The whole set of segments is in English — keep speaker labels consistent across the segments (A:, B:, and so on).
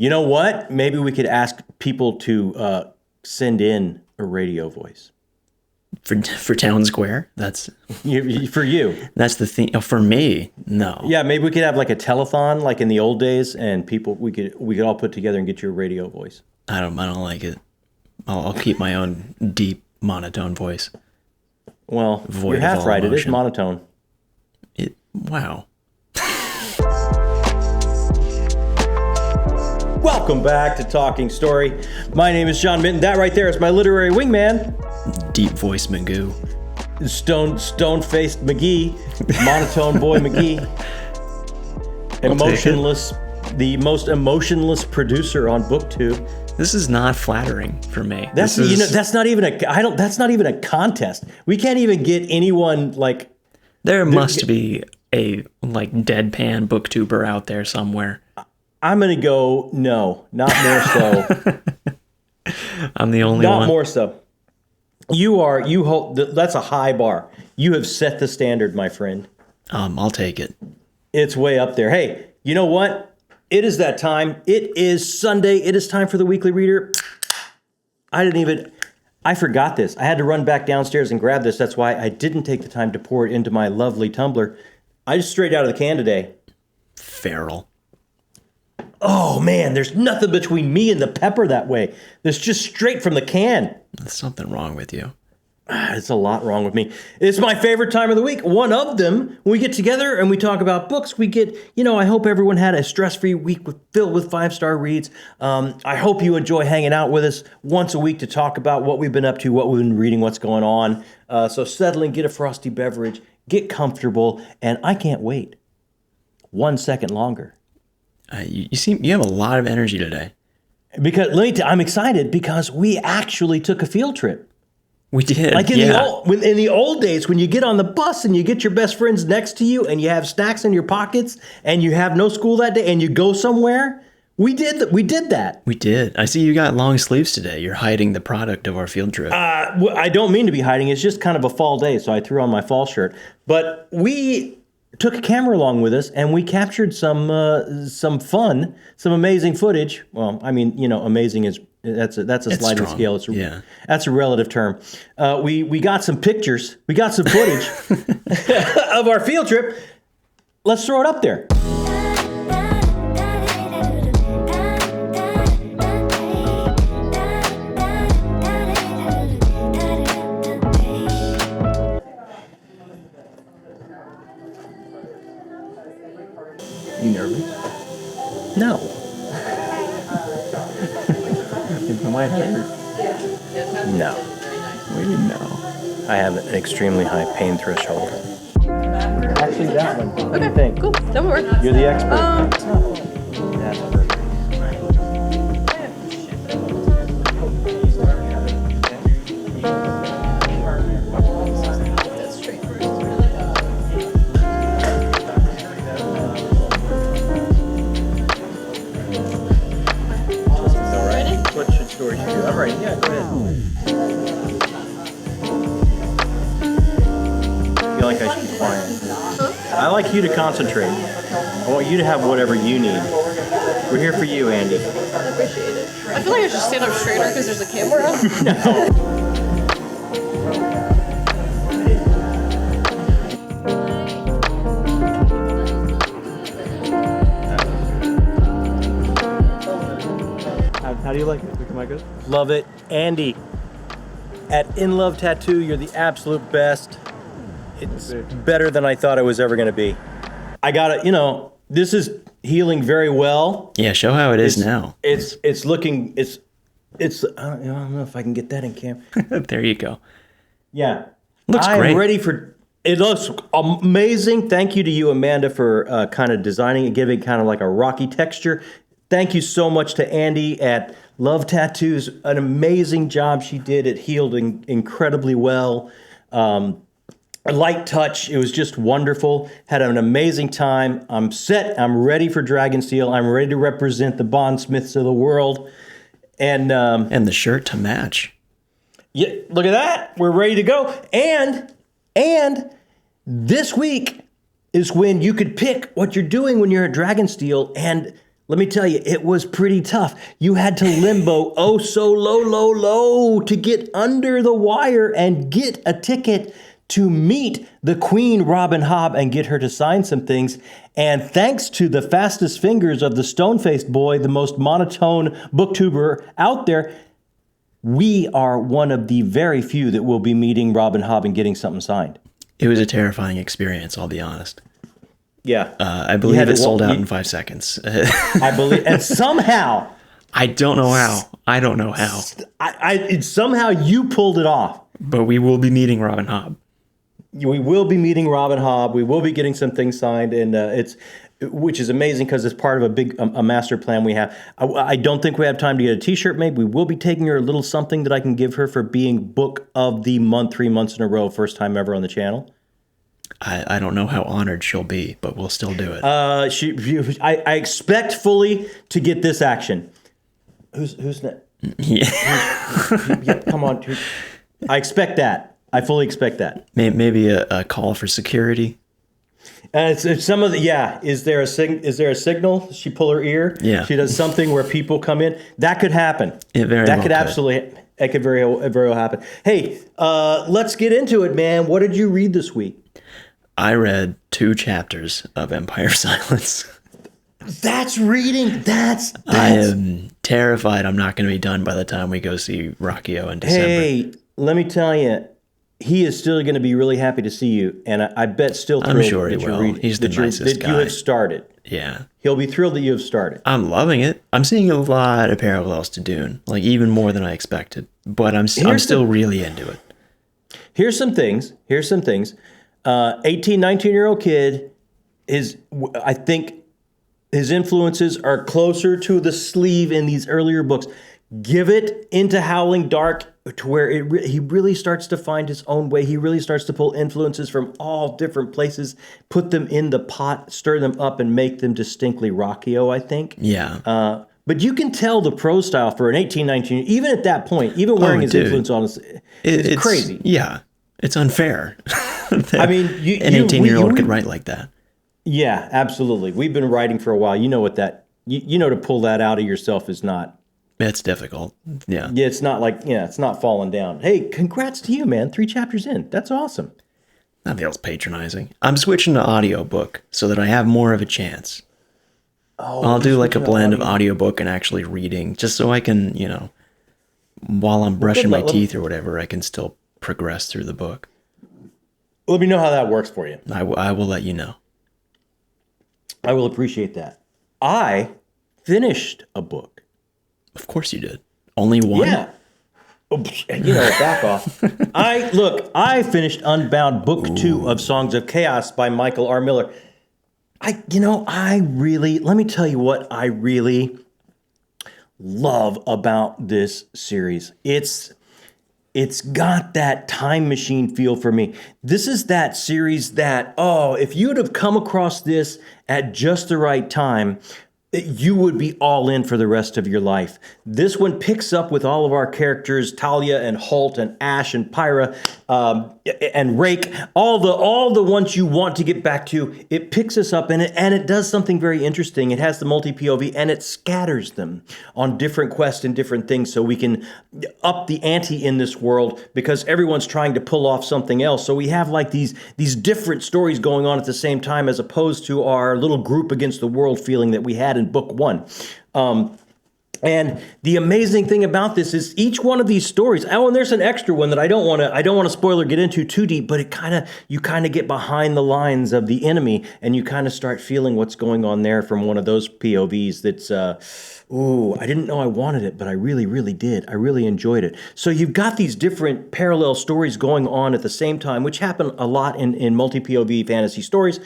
A: You know what? Maybe we could ask people to send in a radio voice.
B: For Town Square? That's
A: for you.
B: That's the thing. Oh, for me, no.
A: Yeah, maybe we could have like a telethon, like in the old days, and people we could all put together and get your radio voice.
B: I don't like it. I'll keep my own deep monotone voice.
A: Well, you're half right. Emotion. It is monotone.
B: Wow.
A: Welcome back to Talking Story. My name is John Minton. That right there is my literary wingman.
B: Deep voice Magoo.
A: Stone-faced McGee. Monotone boy McGee. Emotionless. The most emotionless producer on BookTube.
B: This is not flattering for me.
A: That's not even a contest. We can't even get anyone like.
B: There must be a deadpan BookTuber out there somewhere.
A: I'm gonna go no, not more so.
B: I'm the only one.
A: Not more so. You hold. That's a high bar. You have set the standard, my friend.
B: I'll take it.
A: It's way up there. Hey, you know what? It is that time. It is Sunday. It is time for the Weekly Reader. I forgot this. I had to run back downstairs and grab this. That's why I didn't take the time to pour it into my lovely tumbler. I just straight out of the can today.
B: Feral.
A: Oh, man, there's nothing between me and the pepper that way. There's just straight from the can.
B: There's something wrong with you.
A: It's a lot wrong with me. It's my favorite time of the week. One of them, when we get together and we talk about books, we get, I hope everyone had a stress-free week filled with 5-star reads. I hope you enjoy hanging out with us once a week to talk about what we've been up to, what we've been reading, what's going on. So settle in, get a frosty beverage, get comfortable, and I can't wait 1 second longer.
B: You have a lot of energy today.
A: Because I'm excited because we actually took a field trip.
B: We did.
A: Like in the old days, when you get on the bus and you get your best friends next to you and you have snacks in your pockets and you have no school that day and you go somewhere, we did that.
B: We did. I see you got long sleeves today. You're hiding the product of our field trip.
A: I don't mean to be hiding. It's just kind of a fall day, so I threw on my fall shirt. But we took a camera along with us, and we captured some fun, some amazing footage. Well, I mean, amazing is that's a sliding scale. That's a relative term. We got some pictures, we got some footage of our field trip. Let's throw it up there.
B: You nervous?
A: No.
B: It might hurt.
A: No.
B: What do you know?
A: I have an extremely high pain threshold. Actually, that one. What do you think?
C: Cool. That will work.
A: You're the expert. That's perfect. I'm ready. Yeah, go ahead. I feel like I should be quiet. I like you to concentrate. I want you to have whatever you need. We're here for you, Andy.
C: I appreciate it. I feel like I should stand up straighter because there's a camera.
A: No.
B: How do you like it? Am I good?
A: Love it. Andy, at In Love Tattoo, you're the absolute best. It's better than I thought it was ever going to be. I got it. This is healing very well.
B: Yeah, show how it is now.
A: It's looking, I don't know if I can get that in camera.
B: There you go.
A: Yeah.
B: Looks great.
A: I'm ready for, it looks amazing. Thank you to you, Amanda, for kind of designing it, giving kind of like a rocky texture. Thank you so much to Andy at Love Tattoos. An amazing job she did. It healed incredibly well. A light touch. It was just wonderful. Had an amazing time. I'm set. I'm ready for Dragonsteel. I'm ready to represent the Bondsmiths of the world. And
B: the shirt to match.
A: Yeah, look at that. We're ready to go. And this week is when you could pick what you're doing when you're at Dragonsteel. And let me tell you, it was pretty tough. You had to limbo oh so low to get under the wire and get a ticket to meet the Queen, Robin Hobb, and get her to sign some things. And thanks to the fastest fingers of the stone-faced boy, the most monotone booktuber out there, we are one of the very few that will be meeting Robin Hobb and getting something signed.
B: It was a terrifying experience, I'll be honest.
A: Yeah.
B: I believe it sold out in 5 seconds.
A: I believe, and somehow...
B: I don't know how.
A: Somehow you pulled it off.
B: But we will be meeting Robin Hobb.
A: We will be meeting Robin Hobb. We will be getting some things signed, and which is amazing because it's part of a big a master plan we have. I don't think we have time to get a T-shirt made. We will be taking her a little something that I can give her for being Book of the Month 3 months in a row, first time ever on the channel.
B: I don't know how honored she'll be, but we'll still do it.
A: I expect fully to get this action. Who's next? Yeah, come on. I expect that. I fully expect that.
B: Maybe a call for security.
A: It's some of the Is there a signal? Does she pull her ear?
B: Yeah.
A: She does something where people come in. That could happen.
B: It
A: could very well happen. Hey, let's get into it, man. What did you read this week?
B: I read 2 chapters of Empire Silence.
A: That's reading. That's.
B: I am terrified I'm not going to be done by the time we go see Rockio in December.
A: Hey, let me tell you. He is still going to be really happy to see you, and I bet still thrilled
B: I'm sure he
A: that
B: will. He's the nicest guy.
A: You have started.
B: Yeah.
A: He'll be thrilled that you have started.
B: I'm loving it. I'm seeing a lot of parallels to Dune, like even more than I expected. But I'm still really into it.
A: Here's some things. 18, 19-year-old kid I think his influences are closer to the sleeve in these earlier books. Give it into Howling Dark to where he really starts to find his own way. He really starts to pull influences from all different places, put them in the pot, stir them up, and make them distinctly Rockio, I think.
B: Yeah.
A: But you can tell the prose style for an 18, 19, even at that point, even wearing his influence on us, it's crazy.
B: Yeah. It's unfair.
A: I mean,
B: an 18-year-old could write like that.
A: Yeah, absolutely. We've been writing for a while. You know what that, you know, to pull that out of yourself is not.
B: It's difficult. Yeah.
A: Yeah, it's not like, it's not falling down. Hey, congrats to you, man. 3 chapters in. That's awesome.
B: That feels patronizing. I'm switching to audiobook so that I have more of a chance. Oh, I'll do like a blend of audiobook and actually reading, just so I can, while I'm brushing my teeth or whatever, I can still progress through the book.
A: Let me know how that works for you.
B: I will let you know.
A: I will appreciate that. I finished a book.
B: Of course you did. Only one?
A: Yeah. Back off. I finished Unbound Book 2 of Songs of Chaos by Michael R. Miller. let me tell you what I really love about this series. It's got that time machine feel for me. This is that series that, if you would have come across this at just the right time, you would be all in for the rest of your life. This one picks up with all of our characters, Talia and Holt and Ash and Pyra and Rake, all the ones you want to get back to. It picks us up and it does something very interesting. It has the multi-POV and it scatters them on different quests and different things so we can up the ante in this world because everyone's trying to pull off something else. So we have like these different stories going on at the same time as opposed to our little group against the world feeling that we had in book 1. And the amazing thing about this is each one of these stories. Oh, and there's an extra one that I don't want to spoil or get into too deep, but you kind of get behind the lines of the enemy and you kind of start feeling what's going on there from one of those POVs that's I didn't know I wanted it, but I really, really did. I really enjoyed it. So you've got these different parallel stories going on at the same time, which happen a lot in multi-POV fantasy stories.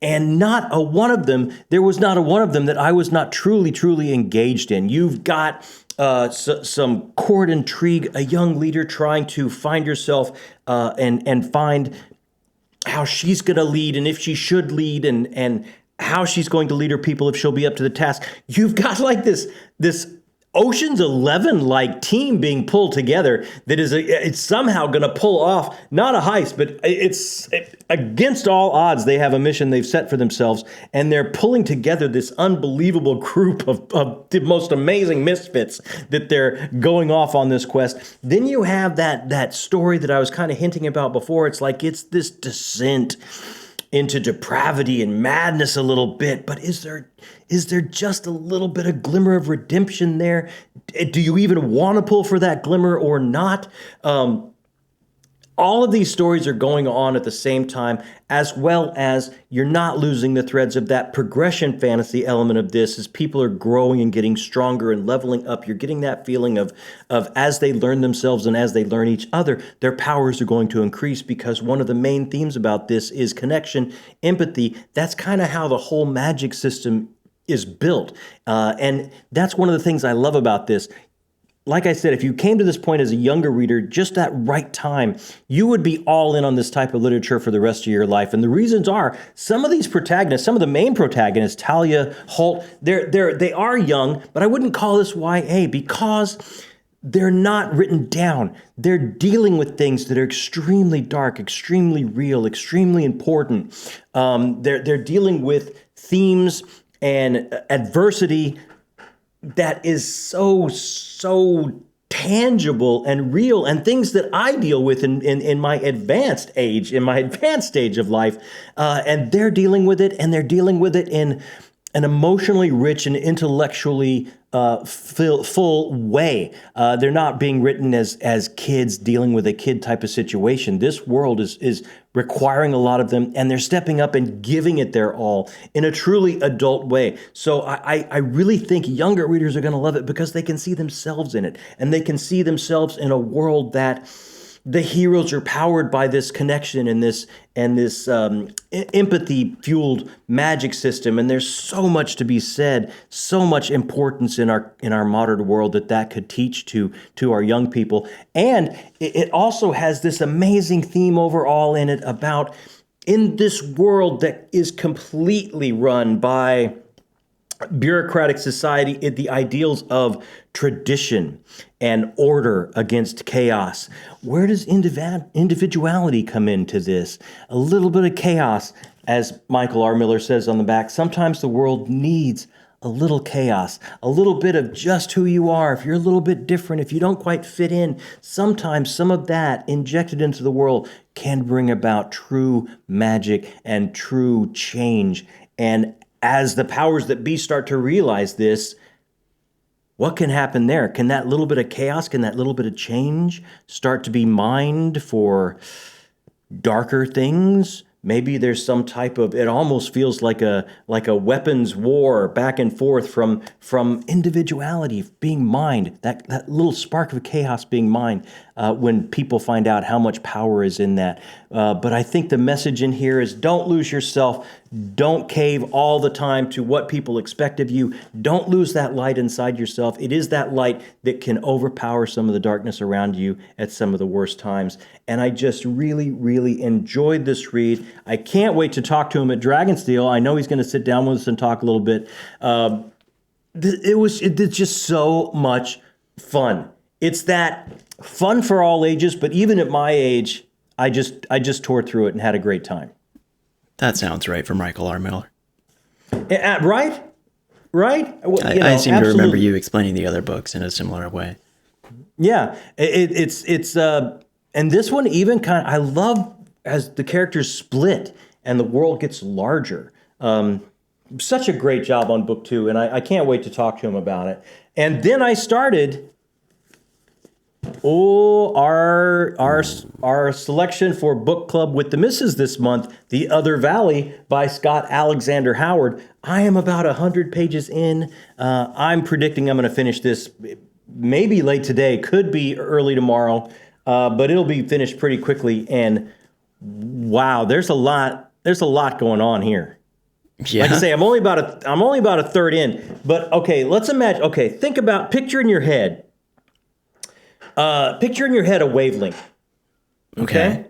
A: And there was not a one of them that I was not truly, truly engaged in. You've got some court intrigue, a young leader trying to find herself and find how she's going to lead and if she should lead and how she's going to lead her people if she'll be up to the task. You've got like this Ocean's 11 like team being pulled together that it's somehow going to pull off not a heist, but it's against all odds. They have a mission they've set for themselves, and they're pulling together this unbelievable group of the most amazing misfits that they're going off on this quest. Then you have that story that I was kind of hinting about before. It's like it's this descent into depravity and madness a little bit, but is there just a little bit of glimmer of redemption there? Do you even want to pull for that glimmer or not? All of these stories are going on at the same time, as well as you're not losing the threads of that progression fantasy element of this as people are growing and getting stronger and leveling up. You're getting that feeling of as they learn themselves and as they learn each other, their powers are going to increase, because one of the main themes about this is connection, empathy. That's kind of how the whole magic system is built. And that's one of the things I love about this. Like I said, if you came to this point as a younger reader, just at right time, you would be all in on this type of literature for the rest of your life. And the reasons are, some of these protagonists, some of the main protagonists, Talia, Holt, they are young, but I wouldn't call this YA because they're not written down. They're dealing with things that are extremely dark, extremely real, extremely important. They're dealing with themes and adversity that is so tangible and real, and things that I deal with in my advanced age, in my advanced stage of life. And they're dealing with it, and they're dealing with it in an emotionally rich and intellectually full way. They're not being written as kids dealing with a kid type of situation. This world is requiring a lot of them, and they're stepping up and giving it their all in a truly adult way. So I really think younger readers are going to love it because they can see themselves in it, and they can see themselves in a world that the heroes are powered by this connection and this empathy-fueled magic system. And there's so much to be said, so much importance in our modern world that could teach to our young people. And it also has this amazing theme overall in it about, in this world that is completely run by bureaucratic society, the ideals of tradition and order against chaos. Where does individuality come into this? A little bit of chaos, as Michael R. Miller says on the back. Sometimes the world needs a little chaos, a little bit of just who you are. If you're a little bit different, if you don't quite fit in, sometimes some of that injected into the world can bring about true magic and true change. And as the powers that be start to realize this, what can happen there? Can that little bit of chaos, can that little bit of change start to be mined for darker things? Maybe there's some type of, it almost feels like a weapons war back and forth from individuality being mined, that little spark of chaos being mined when people find out how much power is in that. But I think the message in here is, don't lose yourself. Don't cave all the time to what people expect of you. Don't lose that light inside yourself. It is that light that can overpower some of the darkness around you at some of the worst times. And I just really, really enjoyed this read. I can't wait to talk to him at Dragonsteel. I know he's going to sit down with us and talk a little bit. It's just so much fun. It's that fun for all ages, but even at my age, I just tore through it and had a great time.
B: That sounds right for Michael R. Miller.
A: Right? Well,
B: I seem
A: absolutely.
B: to remember you explaining the other books in a similar way.
A: Yeah, it's and this one even kind of, I love as the characters split and the world gets larger. Such a great job on book 2, and I can't wait to talk to him about it. And then I started our selection for book club with the missus this month, The Other Valley by Scott Alexander Howard. I am about 100 pages in. I'm predicting I'm going to finish this maybe late today, could be early tomorrow, but it'll be finished pretty quickly. And wow, there's a lot going on here.
B: Yeah.
A: Like I say, I'm only about a third in. But okay, let's imagine. Okay, picture in your head. Picture in your head a wavelength. Okay?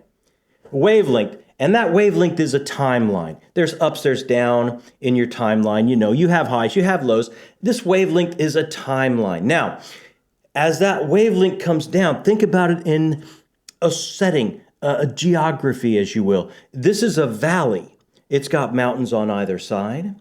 A: Wavelength. And that wavelength is a timeline. There's ups, there's down in your timeline. You know, you have highs, you have lows. This wavelength is a timeline. Now, as that wavelength comes down, think about it in a setting, a geography, as you will. This is a valley. It's got mountains on either side.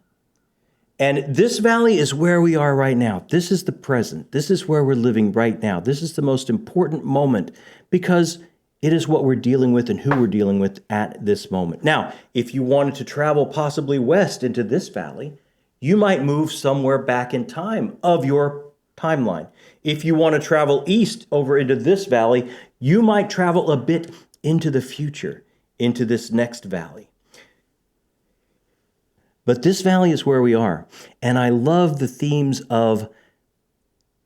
A: And this valley is where we are right now. This is the present. This is where we're living right now. This is the most important moment because it is what we're dealing with and who we're dealing with at this moment. Now, if you wanted to travel possibly west into this valley, you might move somewhere back in time of your timeline. If you want to travel east over into this valley, you might travel a bit into the future, into this next valley. But this valley is where we are. And I love the themes of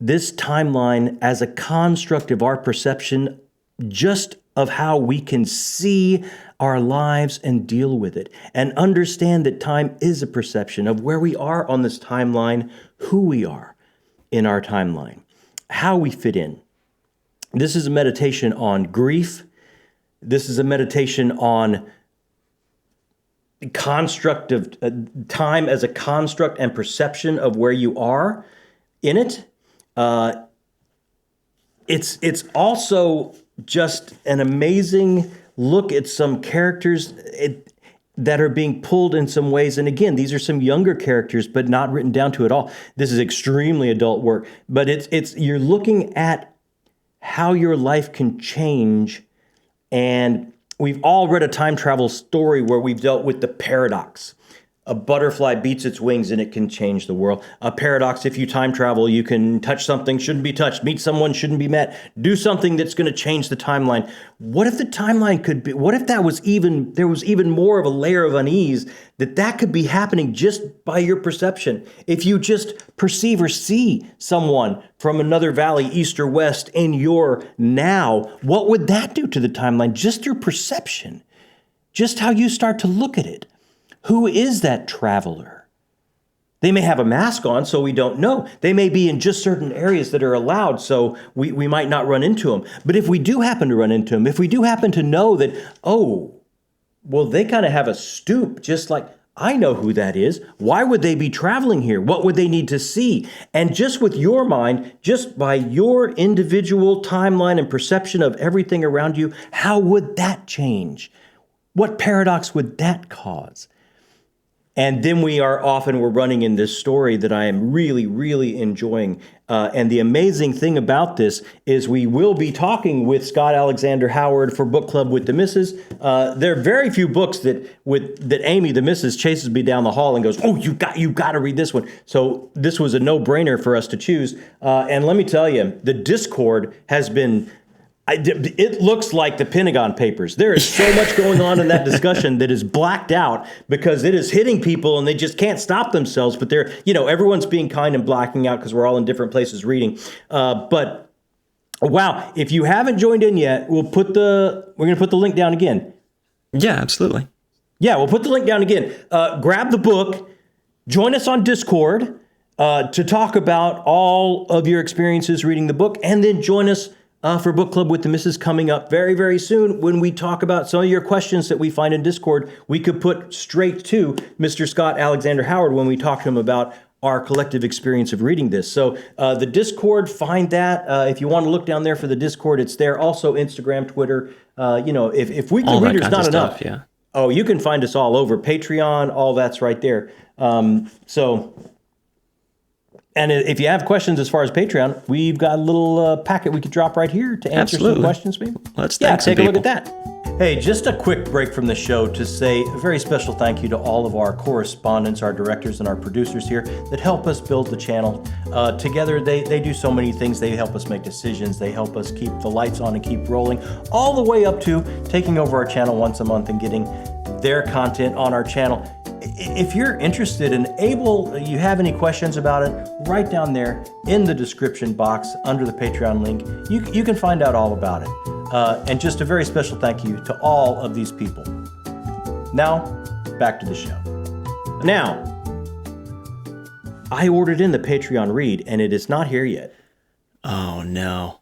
A: this timeline as a construct of our perception, just of how we can see our lives and deal with it. And understand that time is a perception of where we are on this timeline, who we are in our timeline, how we fit in. This is a meditation on grief. This is a meditation on construct of time as a construct and perception of where you are in it. It's also just an amazing look at some characters that are being pulled in some ways. And again, these are some younger characters, but not written down to it all. This is extremely adult work, but it's you're looking at how your life can change. And we've all read a time travel story where we've dealt with the paradox. A butterfly beats its wings and it can change the world. A paradox, if you time travel, you can touch something shouldn't be touched, meet someone shouldn't be met, do something that's going to change the timeline. What if the timeline could be, what if there was even more of a layer of unease that could be happening just by your perception? If you just perceive or see someone from another valley, east or west, in your now, what would that do to the timeline? Just your perception, just how you start to look at it. Who is that traveler? They may have a mask on, so we don't know. They may be in just certain areas that are allowed, so we might not run into them. But if we do happen to run into them, if we do happen to know that, oh, well, they kind of have a stoop, just like, I know who that is. Why would they be traveling here? What would they need to see? And just with your mind, just by your individual timeline and perception of everything around you, how would that change? What paradox would that cause? And then we're running in this story that I am really, really enjoying. And the amazing thing about this is we will be talking with Scott Alexander Howard for Book Club with the Missus. There are very few books that Amy, the Missus, chases me down the hall and goes, oh, you got to read this one. So this was a no-brainer for us to choose. And let me tell you, the Discord has been... it looks like the Pentagon Papers. There is so much going on in that discussion that is blacked out because it is hitting people and they just can't stop themselves. But they're, everyone's being kind and blacking out because we're all in different places reading. But wow, if you haven't joined in yet, we're going to put the link down again.
B: Yeah, absolutely.
A: Yeah, we'll put the link down again. Grab the book, join us on Discord to talk about all of your experiences reading the book, and then join us for Book Club with the Missus coming up very, very soon when we talk about some of your questions that we find in Discord. We could put straight to Mr. Scott Alexander Howard when we talk to him about our collective experience of reading this. So the Discord, find that. If you want to look down there for the Discord, it's there. Also Instagram, Twitter. If Weekly Reader's not enough,
B: yeah.
A: Oh, you can find us all over. Patreon, all that's right there. And if you have questions as far as Patreon, we've got a little packet we could drop right here to answer some questions, maybe.
B: Let's take
A: a look at that. Hey, just a quick break from the show to say a very special thank you to all of our correspondents, our directors, and our producers here that help us build the channel. Together, they do so many things. They help us make decisions. They help us keep the lights on and keep rolling, all the way up to taking over our channel once a month and getting their content on our channel. If you're interested and you have any questions about it, right down there in the description box under the Patreon link, you can find out all about it. And just a very special thank you to all of these people. Now, back to the show. Now, I ordered in the Patreon read, and it is not here yet.
B: Oh, no.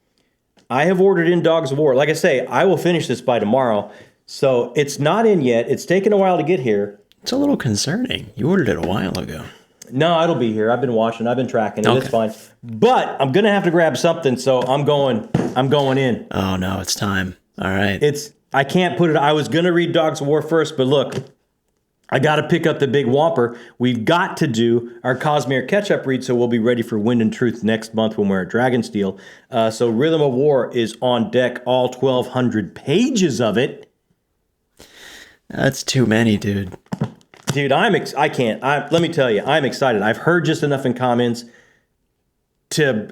A: I have ordered in Dogs of War. Like I say, I will finish this by tomorrow. So it's not in yet. It's taken a while to get here.
B: It's a little concerning. You ordered it a while ago.
A: No, it'll be here. I've been watching. I've been tracking it.
B: Okay.
A: It's fine. But I'm gonna have to grab something, so I'm going in.
B: Oh no, it's time. All right.
A: I can't put it. I was gonna read Dogs of War first, but look, I got to pick up the big whomper. We've got to do our Cosmere catch-up read, so we'll be ready for Wind and Truth next month when we're at Dragonsteel. So Rhythm of War is on deck, all 1,200 pages of it.
B: That's too many, dude.
A: Dude, let me tell you, I'm excited. I've heard just enough in comments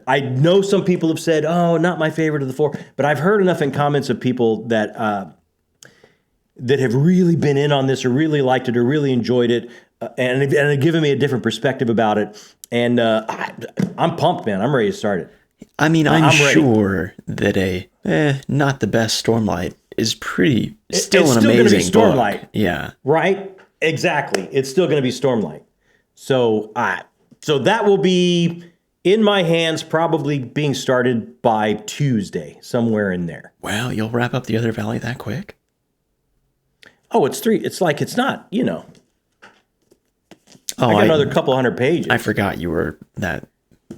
A: I know some people have said, oh, not my favorite of the four, but I've heard enough in comments of people that have really been in on this or really liked it or really enjoyed it and have given me a different perspective about it. And I'm pumped, man. I'm ready to start it.
B: I mean, I'm sure that not the best Stormlight is still an amazing book. Yeah.
A: Right? Exactly. It's still going to be Stormlight. So that will be in my hands, probably being started by Tuesday, somewhere in there.
B: Wow, you'll wrap up the other valley that quick?
A: Oh, it's 3. It's like, it's not, Oh,
B: I
A: got another couple hundred pages.
B: I forgot you were that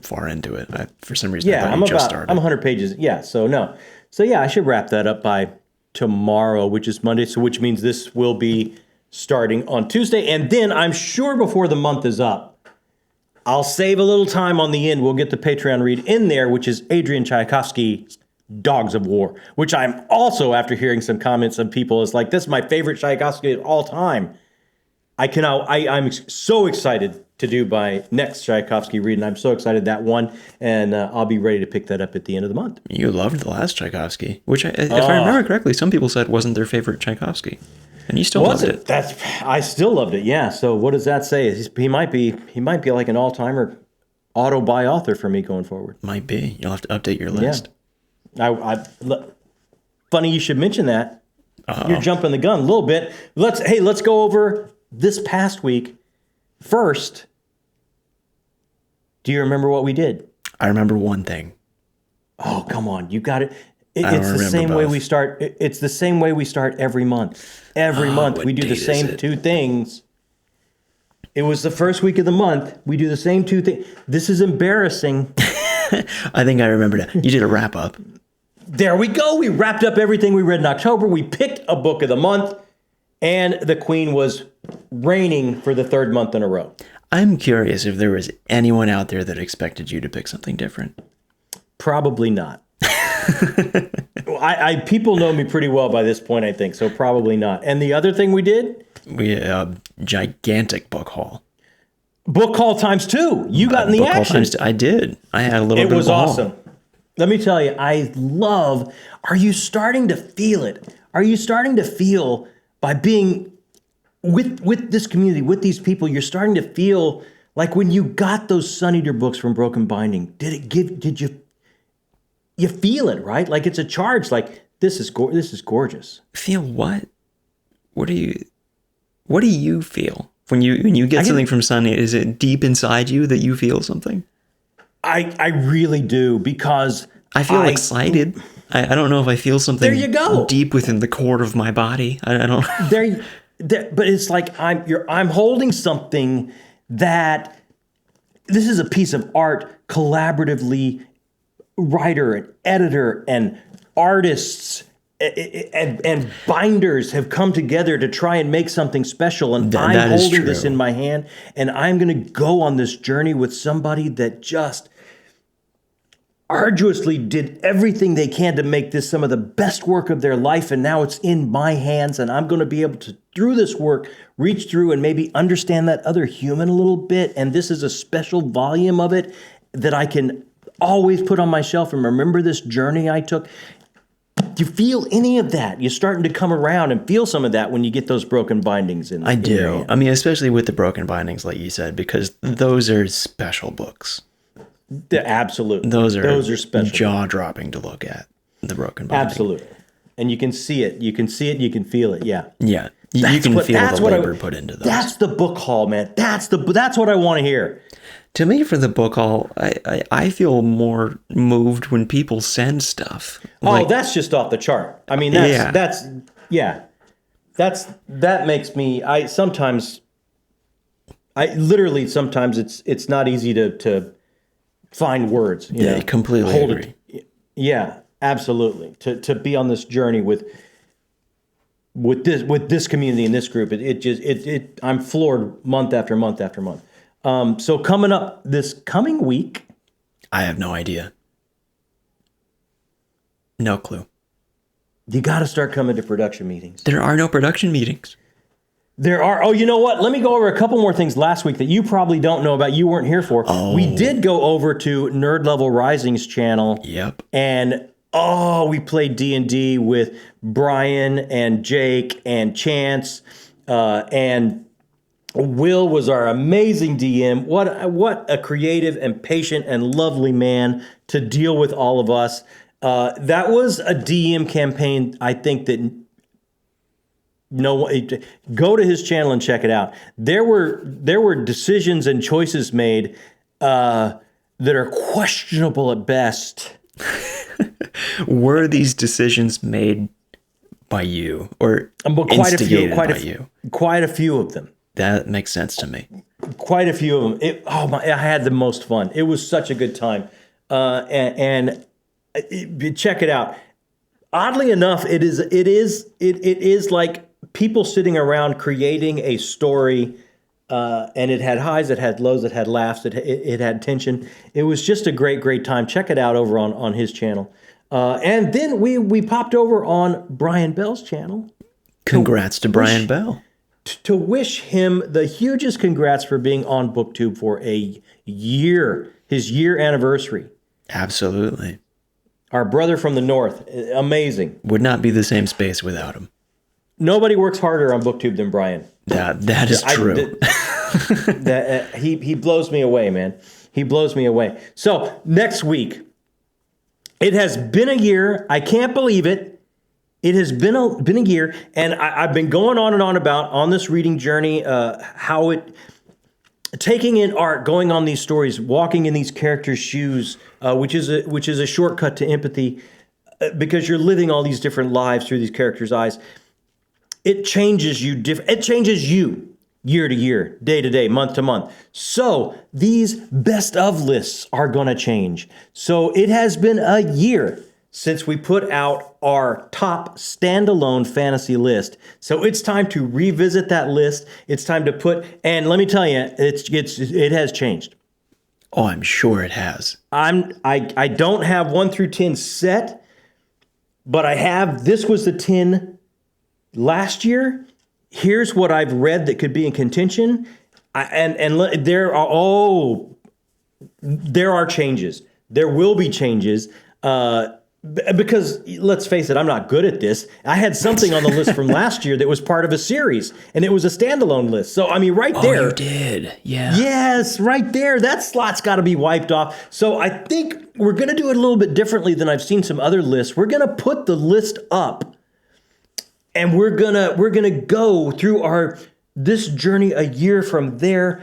B: far into it. For some reason, I thought
A: I'm
B: you just started.
A: I'm 100 pages. Yeah, so no. So yeah, I should wrap that up by tomorrow, which is Monday. So which means this will be starting on Tuesday. And then I'm sure before the month is up, I'll save a little time on the end. We'll get the Patreon read in there, which is Adrian Tchaikovsky's Dogs of War, which I'm also, after hearing some comments of people, is like, this is my favorite Tchaikovsky of all time. I'm so excited to do my next Tchaikovsky read, and I'm so excited that one, and I'll be ready to pick that up at the end of the month.
B: You loved the last Tchaikovsky, which, if I remember correctly, some people said wasn't their favorite Tchaikovsky. And you still loved it.
A: I still loved it. Yeah. So what does that say? He might be like an all-timer auto-buy author for me going forward.
B: Might be. You'll have to update your list.
A: Yeah. Funny you should mention that. You're jumping the gun a little bit. Let's go over this past week. First, do you remember what we did?
B: I remember one thing.
A: Oh, come on. You got it. It's the same way we start. It's the same way we start every month. Every month we do the same two things. It was the first week of the month. We do the same two things. This is embarrassing.
B: I think I remember that. You did a wrap up.
A: There we go. We wrapped up everything we read in October. We picked a book of the month, and the Queen was reigning for the third month in a row.
B: I'm curious if there was anyone out there that expected you to pick something different.
A: Probably not. People know me pretty well by this point, I think, so probably not. And the other thing we did?
B: We had a gigantic book haul.
A: Book haul times 2. You got in the action.
B: I did. I had a little bit of a
A: It was awesome. Let me tell you, are you starting to feel it? Are you starting to feel by being with this community, with these people, you're starting to feel like when you got those Sun Eater books from Broken Binding, you feel it, right? Like it's a charge. Like this is gorgeous.
B: Feel what? What do you feel when you get something from Sun Eater? Is it deep inside you that you feel something?
A: I really do, because
B: I feel excited. I don't know if I feel something.
A: There you go.
B: Deep within the core of my body. I don't.
A: But it's like I'm holding something that this is a piece of art collaboratively. Writer and editor and artists and binders have come together to try and make something special, and I'm holding this in my hand, and I'm going to go on this journey with somebody that just arduously did everything they can to make this some of the best work of their life, and now it's in my hands, and I'm going to be able to, through this work, reach through and maybe understand that other human a little bit, and this is a special volume of it that I can always put on my shelf and remember this journey I took. Do you feel any of that? You're starting to come around and feel some of that when you get those broken bindings in.
B: I do. I mean, especially with the broken bindings, like you said, because those are special books.
A: Absolutely.
B: Those are
A: special.
B: Jaw-dropping to look at, the broken binding.
A: Absolutely. And you can see it. You can see it. You can feel it. Yeah.
B: Yeah. You can feel the labor put into those.
A: That's the book haul, man. That's what I want to hear.
B: To me, for the book haul, I feel more moved when people send stuff.
A: That's just off the chart. I mean, that's. that makes me. Sometimes it's not easy to find words. You know,
B: completely agree.
A: Yeah, absolutely. To be on this journey with this community and this group, I'm floored month after month after month. So coming up this coming week,
B: I have no idea. No clue.
A: You got to start coming to production meetings.
B: There are no production meetings.
A: There are. Oh, you know what? Let me go over a couple more things last week that you probably don't know about. You weren't here for.
B: Oh.
A: We did go over to Nerd Level Rising's channel.
B: Yep.
A: And we played D&D with Brian and Jake and Chance, and Will was our amazing DM. What a creative and patient and lovely man to deal with all of us. That was a DM campaign, I think, that go to his channel and check it out. There were decisions and choices made that are questionable at best.
B: Were these decisions made by you or instigated by you?
A: Quite a few of them.
B: That makes sense to me.
A: Quite a few of them. I had the most fun. It was such a good time. Check it out. Oddly enough, it is like people sitting around creating a story, and it had highs, it had lows, it had laughs, it had tension. It was just a great time. Check it out over on his channel. And then we popped over on Brian Bell's channel.
B: Congrats to Brian Bell.
A: To wish him the hugest congrats for being on BookTube for a year, his year anniversary.
B: Absolutely.
A: Our brother from the north, amazing.
B: Would not be the same space without him.
A: Nobody works harder on BookTube than Brian.
B: That is true.
A: He blows me away, man. He blows me away. So next week, it has been a year. I can't believe it. It has been a year, and I've been going on and on about on this reading journey, how taking in art, going on these stories, walking in these characters' shoes, which is a shortcut to empathy, because you're living all these different lives through these characters' eyes. It changes you. It changes you year to year, day to day, month to month. So these best of lists are going to change. So it has been a year since we put out our top standalone fantasy list. So it's time to revisit that list. It's time to put, and let me tell you, it has changed.
B: Oh, I'm sure it has.
A: I don't have 1 through 10 set, but this was the 10 last year. Here's what I've read that could be in contention. There are changes. There will be changes. Because let's face it, I'm not good at this. I had something on the list from last year that was part of a series, and it was a standalone list. So, I mean, right there.
B: Oh, you did. Yeah.
A: Yes, right there. That slot's got to be wiped off. So I think we're going to do it a little bit differently than I've seen some other lists. We're going to put the list up, and we're gonna go through this journey a year from there.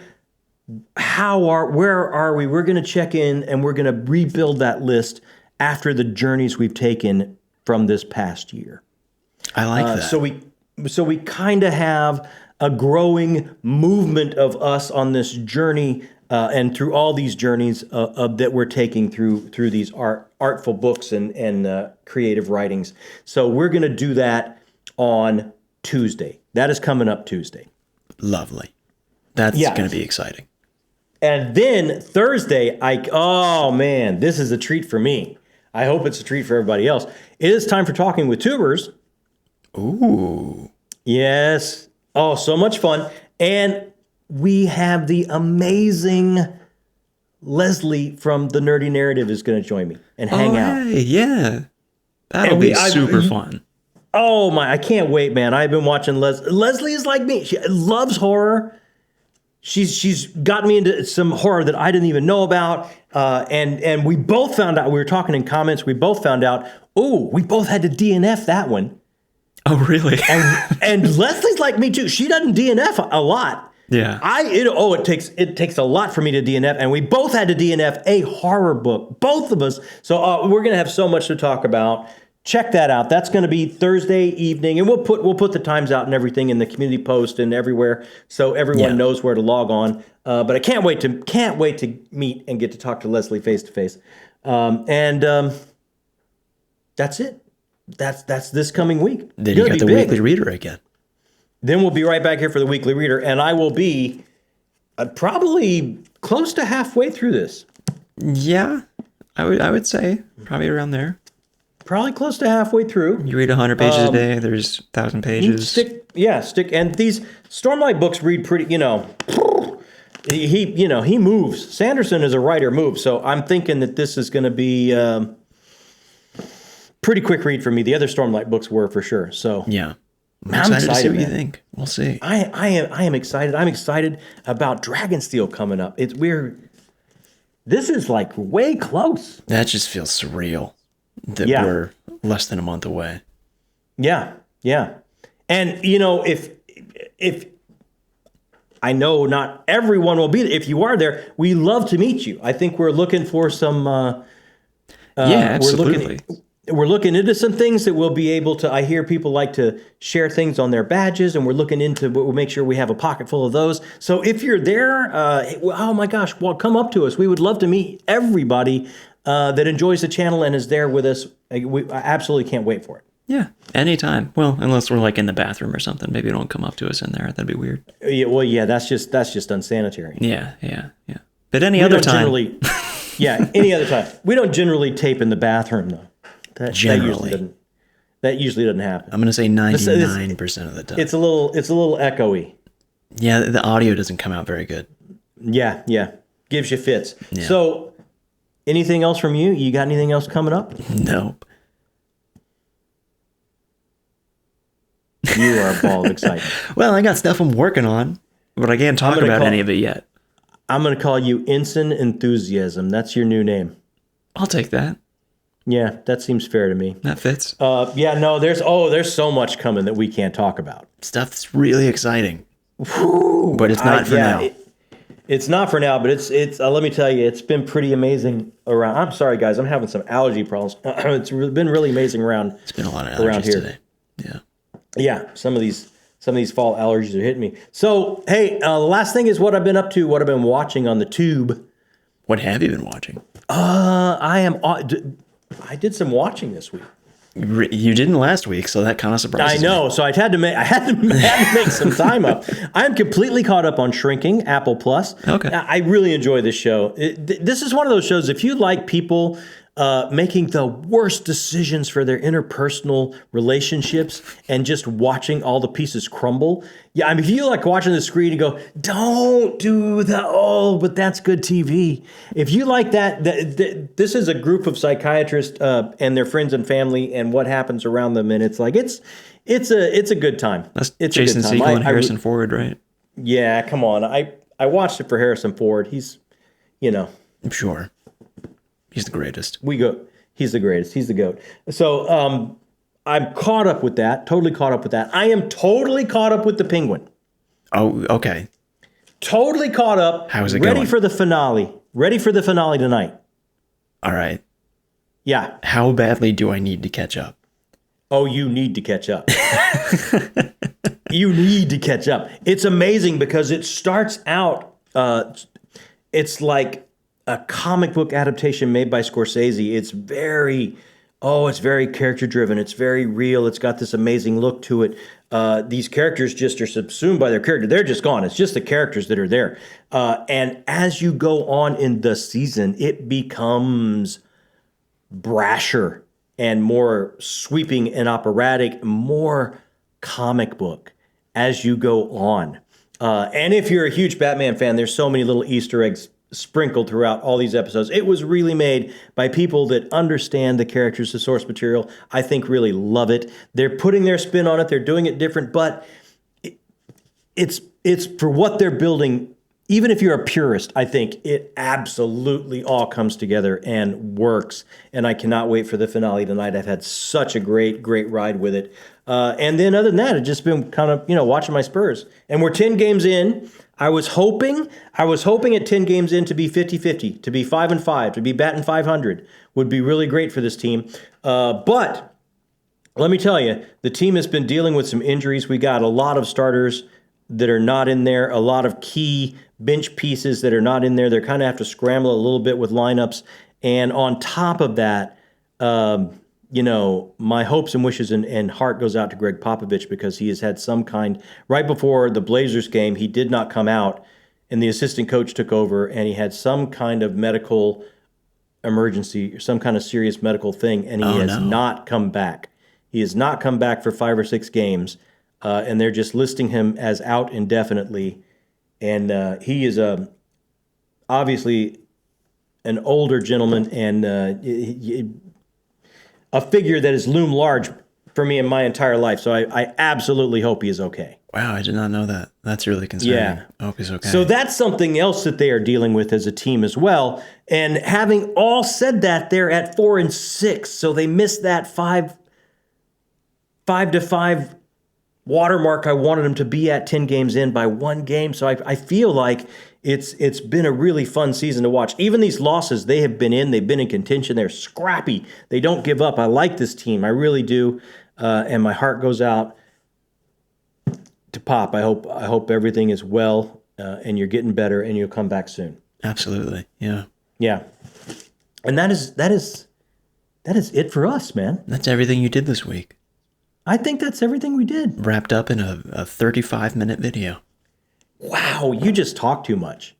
A: Where are we? We're going to check in, and we're going to rebuild that list after the journeys we've taken from this past year.
B: I like that.
A: So we kind of have a growing movement of us on this journey, and through all these journeys that we're taking through these artful books and creative writings. So we're going to do that on Tuesday. That is coming up Tuesday.
B: Lovely. That's going to be exciting.
A: And then Thursday, oh man, this is a treat for me. I hope it's a treat for everybody else. It is time for Talking with Tubers.
B: Ooh.
A: Yes. Oh, so much fun. And we have the amazing Leslie from The Nerdy Narrative is going to join me and hang out.
B: Hey, yeah. That'll be super fun.
A: Oh my, I can't wait, man. I've been watching Leslie. Leslie is like me. She loves horror. She's gotten me into some horror that I didn't even know about. And we both found out, we were talking in comments, we both found out, we both had to DNF that one.
B: Oh, really?
A: and Leslie's like me too. She doesn't DNF a lot.
B: Yeah.
A: It takes a lot for me to DNF, and we both had to DNF a horror book, both of us. So we're going to have so much to talk about check that out. That's going to be Thursday evening, and we'll put the times out and everything in the community post and everywhere, so everyone knows where to log on. But I can't wait to meet and get to talk to Leslie face to face. That's it. That's this coming week.
B: Then you got the weekly reader again.
A: Then we'll be right back here for the weekly reader, and I will be probably close to halfway through this.
B: Yeah, I would say probably around there.
A: Probably close to halfway through.
B: You read 100 pages a day. There's 1,000 pages.
A: Stick, and these Stormlight books read pretty. He moves. Sanderson as a writer moves, so I'm thinking that this is going to be pretty quick read for me. The other Stormlight books were for sure. So
B: yeah. I'm excited to see what you think. We'll see.
A: I am excited. I'm excited about Dragonsteel coming up. This is like way close.
B: That just feels surreal that we're less than a month away.
A: Yeah. And if I know not everyone will be there. If you are there, we love to meet you. I think we're looking for some
B: absolutely.
A: We're looking into some things that we'll be able to. I hear people like to share things on their badges, and we're looking into. We'll make sure we have a pocket full of those. So if you're there, oh my gosh, well, come up to us. We would love to meet everybody that enjoys the channel and is there with us. I absolutely can't wait for it.
B: Yeah, anytime. Well, unless we're like in the bathroom or something. Maybe don't come up to us in there. That'd be weird.
A: Yeah, well, yeah, that's just unsanitary.
B: Yeah. But any other time.
A: Any other time. We don't generally tape in the bathroom though. That usually doesn't happen.
B: I'm going to say 99% of the time.
A: It's a little echoey.
B: Yeah, the audio doesn't come out very good.
A: Yeah. Gives you fits.
B: Yeah.
A: So, anything else from you? You got anything else coming up?
B: Nope.
A: You are a ball of excitement.
B: Well, I got stuff I'm working on, but I can't talk about any of it yet.
A: I'm going to call you Ensign Enthusiasm. That's your new name.
B: I'll take that.
A: Yeah, that seems fair to me.
B: That fits.
A: There's so much coming that we can't talk about.
B: Stuff that's really exciting. But it's not for now.
A: It's not for now, but it's let me tell you, it's been pretty amazing around. I'm sorry, guys. I'm having some allergy problems. It's been really amazing around.
B: It's been a lot of allergies today. Yeah.
A: Yeah, some of these fall allergies are hitting me. So, hey, the last thing is what I've been up to, what I've been watching on the tube.
B: What have you been watching?
A: I did some watching this week.
B: You didn't last week, so that kind of surprises
A: me. I know,
B: me.
A: so I had to make some time up. I'm completely caught up on Shrinking, Apple Plus.
B: Okay.
A: I really enjoy this show. This is one of those shows, if you like people making the worst decisions for their interpersonal relationships and just watching all the pieces crumble. Yeah, I mean, if you like watching the screen and go, don't do but that's good TV. If you like that, this is a group of psychiatrists and their friends and family and what happens around them, and it's like it's a good time.
B: That's
A: it's
B: Jason Segel and Harrison Ford, right?
A: Yeah, come on. I watched it for Harrison Ford. He's,
B: I'm sure. He's the greatest.
A: He's the greatest. He's the GOAT. So I'm caught up with that. Totally caught up with that. I am totally caught up with The Penguin.
B: Oh, okay.
A: Totally caught up.
B: How is it
A: going?
B: Ready
A: for the finale. Ready for the finale tonight.
B: All right.
A: Yeah.
B: How badly do I need to catch up?
A: Oh, you need to catch up. You need to catch up. It's amazing because it starts out, it's like a comic book adaptation made by Scorsese. It's very character driven. It's very real. It's got this amazing look to it. These characters just are subsumed by their character. They're just gone. It's just the characters that are there. And as you go on in the season, it becomes brasher and more sweeping and operatic, more comic book as you go on. And if you're a huge Batman fan, there's so many little Easter eggs sprinkled throughout all these episodes. It was really made by people that understand the characters, the source material. I think really love it. They're putting their spin on it. They're doing it different, but it's for what they're building. Even if you're a purist, I think it absolutely all comes together and works. And I cannot wait for the finale tonight. I've had such a great ride with it. And then other than that, I've just been kind of, watching my Spurs. And we're 10 games in. I was hoping at 10 games in to be 50-50, to be 5-5, to be batting 500 would be really great for this team. But let me tell you, the team has been dealing with some injuries. We got a lot of starters that are not in there, a lot of key bench pieces that are not in there. They're kind of have to scramble a little bit with lineups. And on top of that, my hopes and wishes and heart goes out to Greg Popovich because he has had some kind, right before the Blazers game, he did not come out, and the assistant coach took over, and he had some kind of medical emergency, or some kind of serious medical thing, and he has not come back. He has not come back for 5 or 6 games, and they're just listing him as out indefinitely. And he is obviously an older gentleman and a figure that has loomed large for me in my entire life. So I absolutely hope he is okay.
B: Wow, I did not know that. That's really concerning.
A: Yeah.
B: I hope he's okay.
A: So that's something else that they are dealing with as a team as well. And having all said that, they're at 4-6. So they missed that 5-5 watermark I wanted them to be at 10 games in by 1 game. So I feel like it's been a really fun season to watch. Even these losses they've been in contention. They're scrappy. They don't give up. I like this team. I really do. And my heart goes out to Pop. I hope everything is well and you're getting better and you'll come back soon.
B: Absolutely. Yeah.
A: Yeah. And that is it for us, man.
B: That's everything you did this week.
A: I think that's everything we did.
B: Wrapped up in a 35-minute video.
A: Wow, you just talk too much.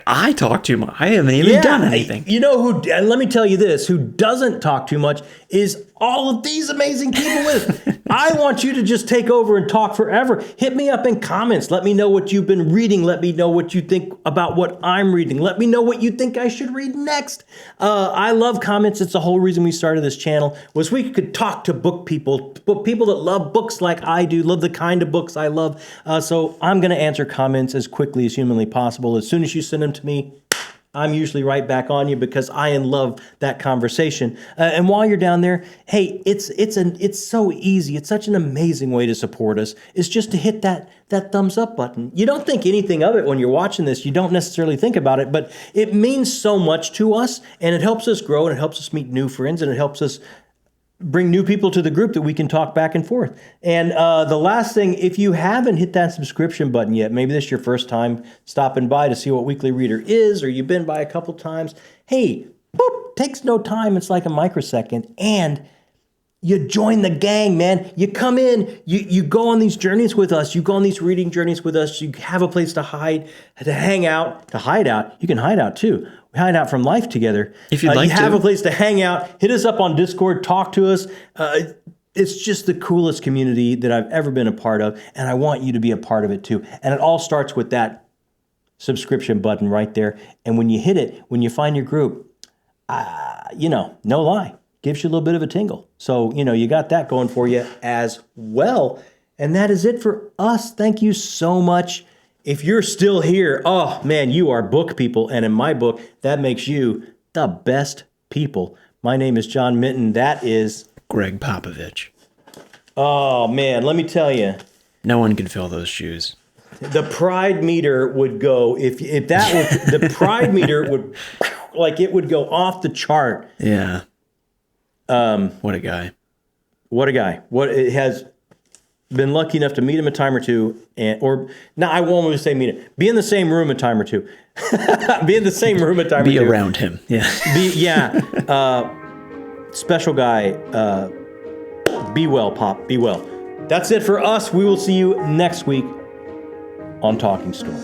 B: I talk too much. I haven't even done anything.
A: You know who, and let me tell you this, who doesn't talk too much is all of these amazing people with. I want you to just take over and talk forever. Hit me up in comments. Let me know what you've been reading. Let me know what you think about what I'm reading. Let me know what you think I should read next. I love comments. It's the whole reason we started this channel, was we could talk to people that love books like I do, love the kind of books I love. So I'm going to answer comments as quickly as humanly possible. As soon as you send them to me, I'm usually right back on you because I love that conversation. And while you're down there, hey, it's so easy. It's such an amazing way to support us. It's just to hit that thumbs up button. You don't think anything of it when you're watching this. You don't necessarily think about it, but it means so much to us, and it helps us grow, and it helps us meet new friends, and it helps us bring new people to the group that we can talk back and forth. And the last thing, if you haven't hit that subscription button yet, maybe this is your first time stopping by to see what Weekly Reader is, or you've been by a couple times, hey, boop, takes no time. It's like a microsecond. And you join the gang, man. You come in, you go on these journeys with us. You go on these reading journeys with us. You have a place to hide, to hang out, to hide out. You can hide out too. We hide out from life together.
B: If you'd like
A: you have a place to hang out, hit us up on Discord, talk to us. It's just the coolest community that I've ever been a part of, and I want you to be a part of it too. And it all starts with that subscription button right there. And when you hit it, when you find your group, no lie, gives you a little bit of a tingle. So, you got that going for you as well. And that is it for us. Thank you so much. If you're still here, oh man, you are book people. And in my book, that makes you the best people. My name is John Minton. That is
B: Greg Popovich.
A: Oh man, let me tell you.
B: No one can fill those shoes.
A: The pride meter would go, if that was, the pride meter would, it would go off the chart.
B: Yeah. What a guy.
A: What a guy. It has been lucky enough to meet him a time or two, I won't really say meet him. Be in the same room a time or two. Be in the same room a time or two.
B: Be around him. Yeah.
A: Special guy. Be well, Pop. Be well. That's it for us. We will see you next week on Talking Story.